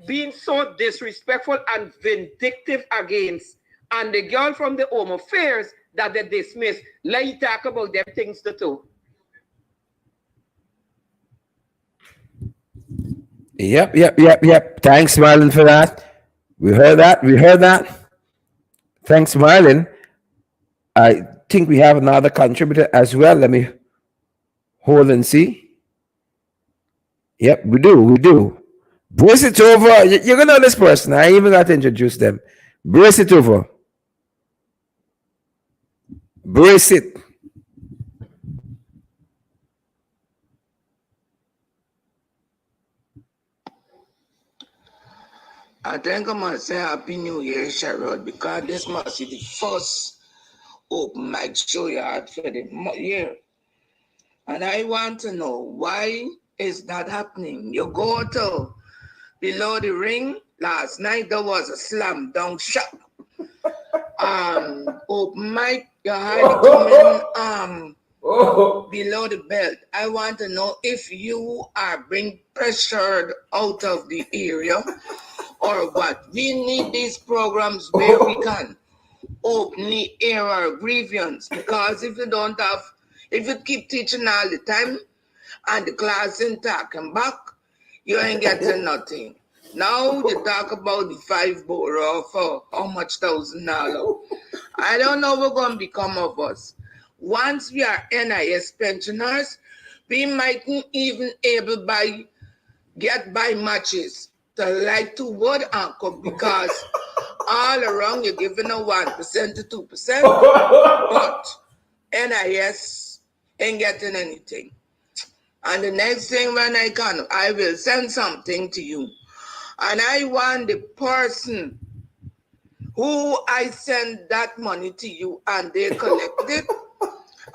being so disrespectful and vindictive against. And the girl from the Home Affairs that they dismiss. Let you talk about them things too. Yep. Thanks, Marlon, for that. We heard that. Thanks, Marlon. I think we have another contributor as well. Let me hold and see. Yep, we do. Brace it over. You're gonna know this person. I even got to introduce them. Brace it over. Brace it. I think I must say Happy New Year, Sherrod, because this must be the first open mic show you had for the year. And I want to know, why is that happening? You go to Below the Ring, last night there was a slam dunk shot. Open mic, you had it coming below the belt. I want to know if you are being pressured out of the area or what. We need these programs where we can openly air our grievance, because if you keep teaching all the time and the class ain't talking back, you ain't getting nothing. Now you talk about the 5 borough for how much $1,000. I don't know what's going to become of us. Once we are NIS pensioners, we mightn't even able get by matches to like to wood anchor, because all around you're giving a 1% to 2%, but NIS ain't getting anything. And the next thing when I will send something to you. And I want the person who I send that money to you and they collect it.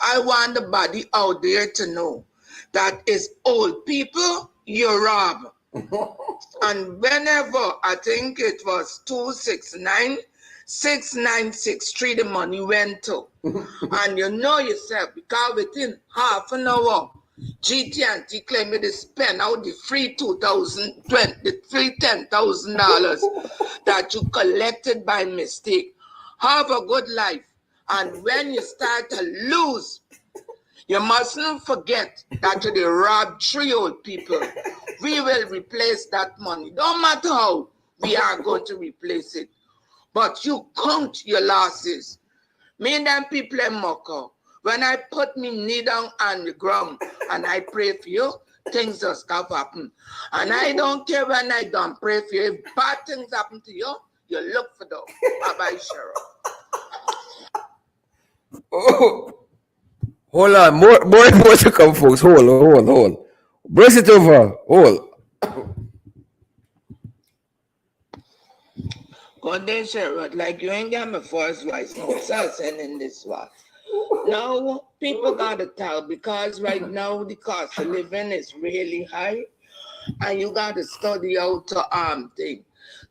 I want the body out there to know that is old people you rob. And whenever, I think it was 269-6963, the money went to. And you know yourself, because within half an hour, GT&T claimed me to spend out the free $10,000 that you collected by mistake. Have a good life. And when you start to lose, you mustn't forget that you robbed 3 old people. We will replace that money. Don't matter how we are going to replace it. But you count your losses. Me and them people in Moko, when I put me knee down on the ground and I pray for you, things just stop happen. And I don't care when I don't pray for you. If bad things happen to you, you look for them. Bye-bye, Cheryl. Oh, hold on. More to come, folks. Hold. Brace it over. Hold. God, they Cheryl, like you ain't got my first voice. No, so sending this one. Now, people got to tell because right now the cost of living is really high and you got to study out to thing.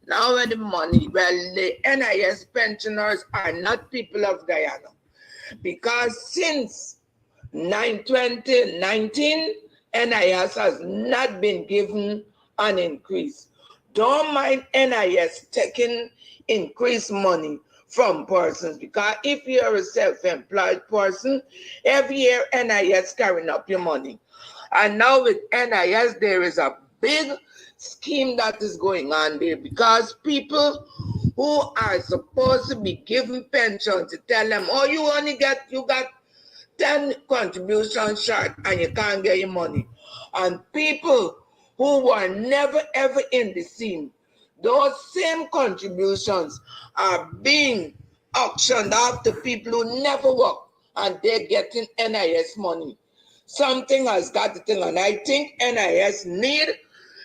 Now with the money, well, the NIS pensioners are not people of Guyana because since 2019, NIS has not been given an increase. Don't mind NIS taking increased money from persons because if you're a self-employed person, every year NIS carrying up your money. And now with NIS, there is a big scheme that is going on there because people who are supposed to be given pensions to tell them, oh, you got 10 contributions short and you can't get your money. And people who were never ever in the scene, those same contributions are being auctioned off to people who never work and they're getting NIS money. Something has got to think, and I think NIS need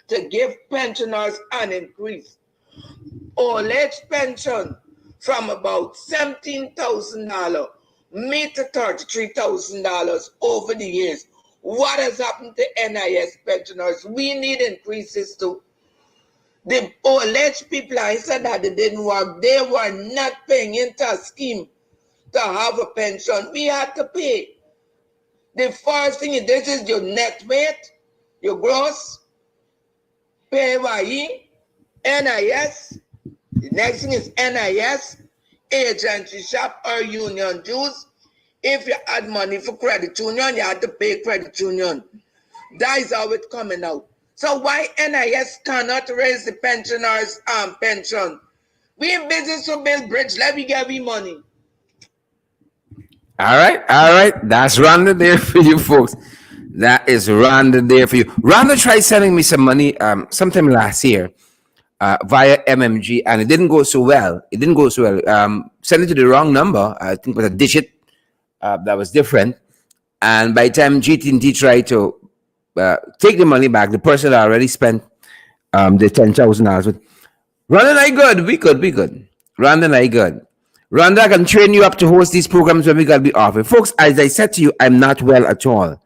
to give pensioners an increase. Old age pension from about $17,000 made to $33,000 over the years. What has happened to NIS pensioners? We need increases too. The old age people, I said that they didn't work. They were not paying into a scheme to have a pension. We had to pay. The first thing is this is your net weight, your gross, PAYE, NIS. The next thing is NIS, agency shop or union dues. If you had money for credit union, you had to pay credit union. That is how it's coming out. So why NIS cannot raise the pensioners' pension? We in business to build bridge. Let me get me money. All right. That's Rhonda there for you, folks. That is Rhonda there for you. Rhonda tried sending me some money sometime last year via MMG, and it didn't go so well. Sent it to the wrong number. I think it was a digit that was different. And by the time GT&T tried to take the money back, the person had already spent the $10,000. Rhonda and I good. We good. Rhonda and I good. Rhonda, I can train you up to host these programs when we got to be off. Folks, as I said to you, I'm not well at all.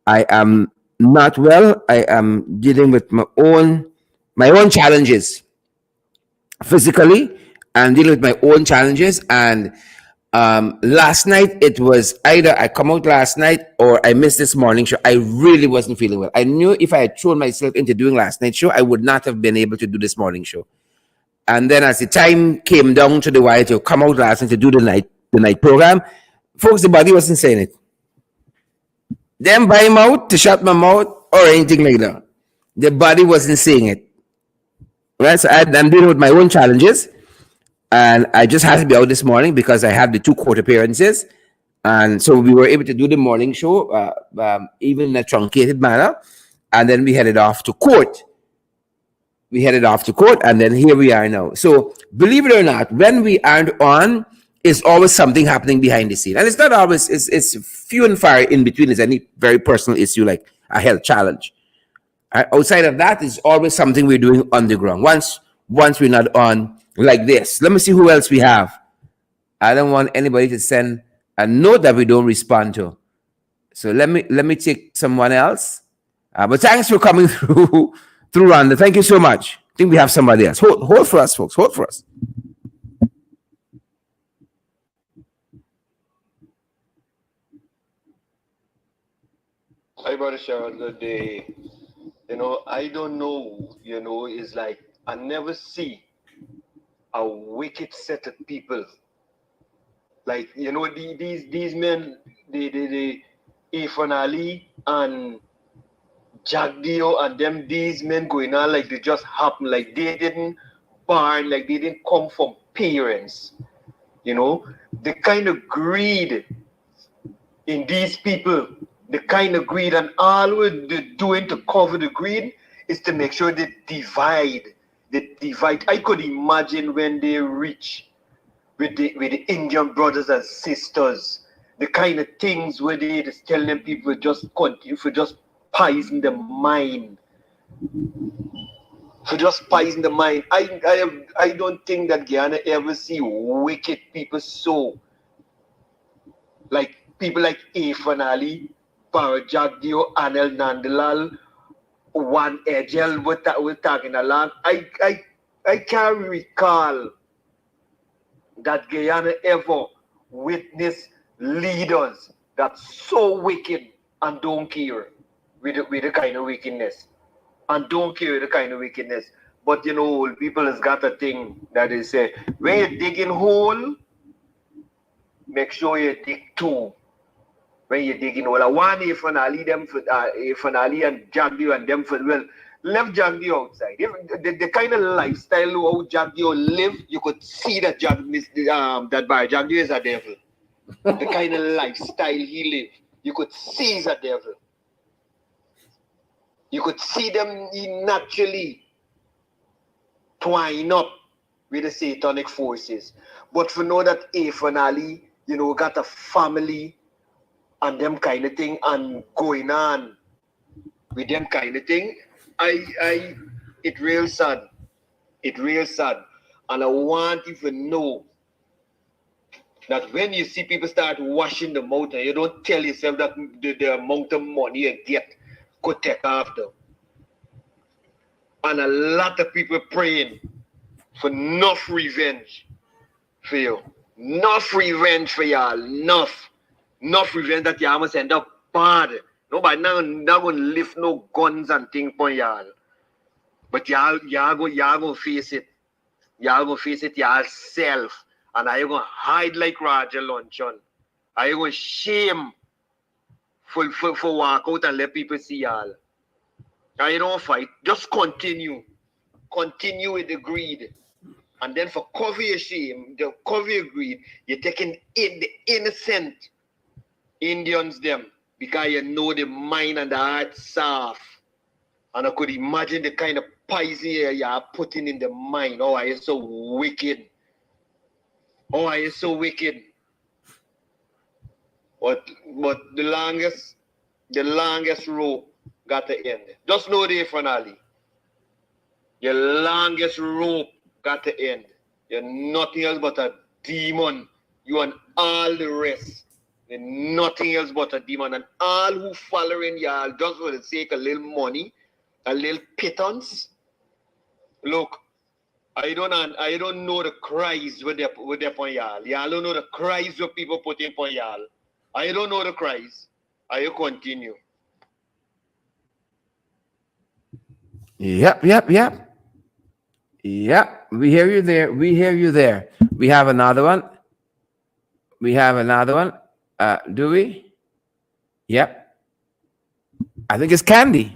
I am not well. I am dealing with my own challenges physically. I'm dealing with my own challenges. And last night, it was either I come out last night or I missed this morning show. I really wasn't feeling well. I knew if I had thrown myself into doing last night's show, I would not have been able to do this morning show. And then as the time came down to the wire to come out last night to do the night program, folks, the body wasn't saying it. Them by mouth to shut my mouth or anything like that. The body wasn't saying it. Right? So I'm dealing with my own challenges. And I just had to be out this morning because I had the 2 court appearances. And so we were able to do the morning show, even in a truncated manner. And then we headed off to court. And then here we are now. So believe it or not, when we aren't on, it's always something happening behind the scene. And it's not always, it's few and far in between. It's any very personal issue like a health challenge. Outside of that, it's always something we're doing underground. Once we're not on like this. Let me see who else we have. I don't want anybody to send a note that we don't respond to. So let me take someone else. But thanks for coming through Rhonda. Thank you so much. I think we have somebody else. Hold for us, folks. Hold for us. Hi, Brother Sharon. Good day. I don't know, it's like I never see a wicked set of people. Like, these men, the Ifan Ali and Jack Dio and them, these men going on like they just happen, like they didn't born, like they didn't come from parents. The kind of greed in these people, the kind of greed, and all we're doing to cover the greed is to make sure they divide. I could imagine when they reach with the Indian brothers and sisters, the kind of things where they just tell them people just continue for just poison the mind. For just poison the mind. I don't think that Guyana ever see wicked people so, like people like Ifan Ali, Parajak Dio, Anel Nandalal, One Ejel, we're talking a lot. I can't recall that Guyana ever witnessed leaders that's so wicked and don't care with the kind of wickedness. And don't care with the kind of wickedness. But people has got a thing that they say, when you're digging hole, make sure you dig two. When you're digging hole, one Ifan Ali, Ifan Ali and Jagdio and them for, well, left Jagdio outside. The kind of lifestyle how Jagdio live, you could see that that by Jagdio is a devil. The kind of lifestyle he live, you could see he's a devil. You could see them naturally twine up with the satanic forces. But for know that Ifan Ali, got a family and them kind of thing and going on with them kind of thing, it real sad. It real sad. And I want you to know that when you see people start washing the mouth and you don't tell yourself that the amount of money you get could take after. And a lot of people praying for enough revenge for you. Enough revenge for y'all. Enough revenge that y'all must end up bad. Nobody now not gonna lift no guns and things for y'all. But y'all gonna face it. Y'all gonna face it yourself. And are you gonna hide like Roger Luncheon? Are you gonna shame for walk out and let people see y'all? And you don't fight. Just continue. Continue with the greed. And then for cover your shame, the cover your greed, you're taking in the innocent Indians them because you know the mind and the heart soft. And I could imagine the kind of poison you are putting in the mind. Oh, are you so wicked? Oh, are you so wicked? But the longest rope got to end. Just know the finale. Your longest rope got to end. You're nothing else but a demon. You and all the rest. You're nothing else but a demon. And all who following y'all just for the sake of a little money, a little pittance. Look, I don't know the cries with they're upon y'all. Y'all don't know the cries what people put in for y'all. I don't know the cries. I continue. Yep. We hear you there. We have another one. Do we? Yep. I think it's Candy.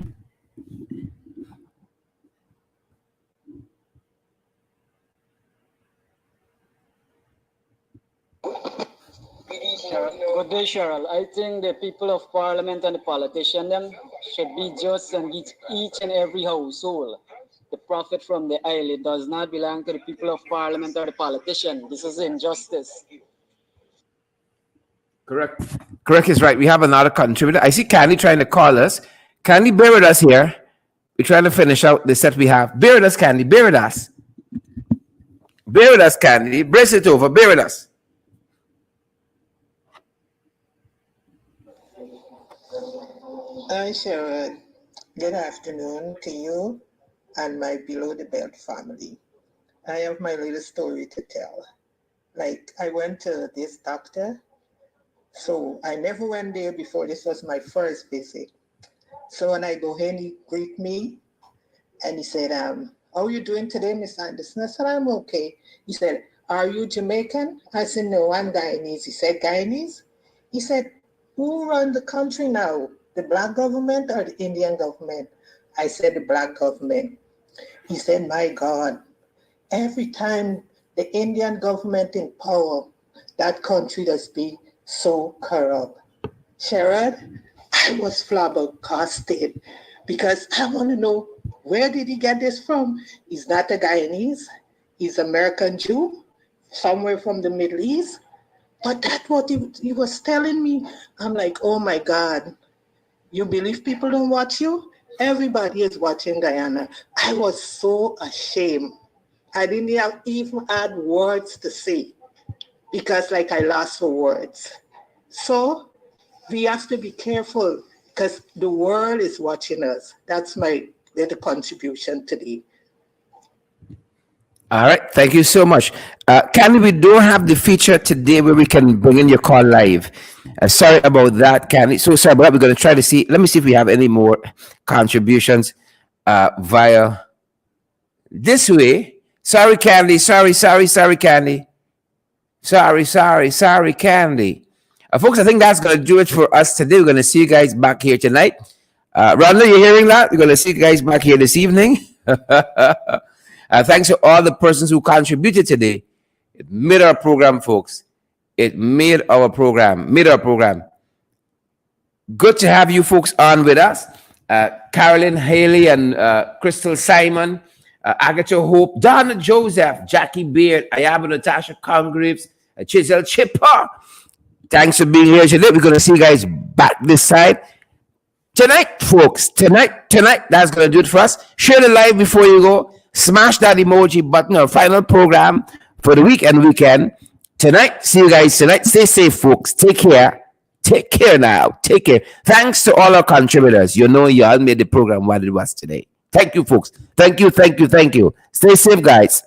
Good day, Cheryl. I think the people of Parliament and the politicians them should be just and each and every household. The profit from the island does not belong to the people of Parliament or the politician. This is injustice. Correct is right. We have another contributor. I see Candy trying to call us. Candy, bear with us here. We're trying to finish out the set we have. Bear with us, Candy. Bear with us. Bear with us, Candy. Brace it over. Bear with us. Hi, Sharon. Good afternoon to you and my below the belt family. I have my little story to tell. Like, I went to this doctor, so I never went there before. This was my first visit. So when I go in, he greet me and he said, how are you doing today, Miss Anderson? I said, I'm okay. He said, are you Jamaican? I said, no, I'm Guyanese. He said, Guyanese? He said, who run the country now? The black government or the Indian government? I said, the black government. He said, my God, every time the Indian government in power, that country does be so corrupt. Sherrod, I was flabbergasted because I want to know, where did he get this from? He's not a Guyanese. He's American Jew, somewhere from the Middle East. But that's what he was telling me. I'm like, oh my God. You believe people don't watch you? Everybody is watching Guyana. I was so ashamed. I didn't even have words to say because like I lost for words. So we have to be careful because the world is watching us. That's my little contribution today. All right. Thank you so much. Candy, we don't have the feature today where we can bring in your call live. Sorry about that, Candy. So sorry about that. We're going to try to see. Let me see if we have any more contributions via this way. Sorry, Candy. Sorry, Candy. Sorry, Candy. Folks, I think that's going to do it for us today. We're going to see you guys back here tonight. Rhonda, you hearing that? We're going to see you guys back here this evening. Thanks to all the persons who contributed today. It made our program, folks. It made our program. Good to have you folks on with us. Carolyn Haley and Crystal Simon, Agatha Hope, Donna Joseph, Jackie Beard, Ayaba Natasha Congraves, Chisel Chipper. Thanks for being here today. We're going to see you guys back this side. Tonight, folks, tonight, that's going to do it for us. Share the live before you go. Smash that emoji button. Our final program for the week and weekend. Tonight, see you guys tonight. Stay safe, folks. Take care. Take care now. Take care. Thanks to all our contributors. You know, you all made the program what it was today. Thank you, folks. Thank you. Stay safe, guys.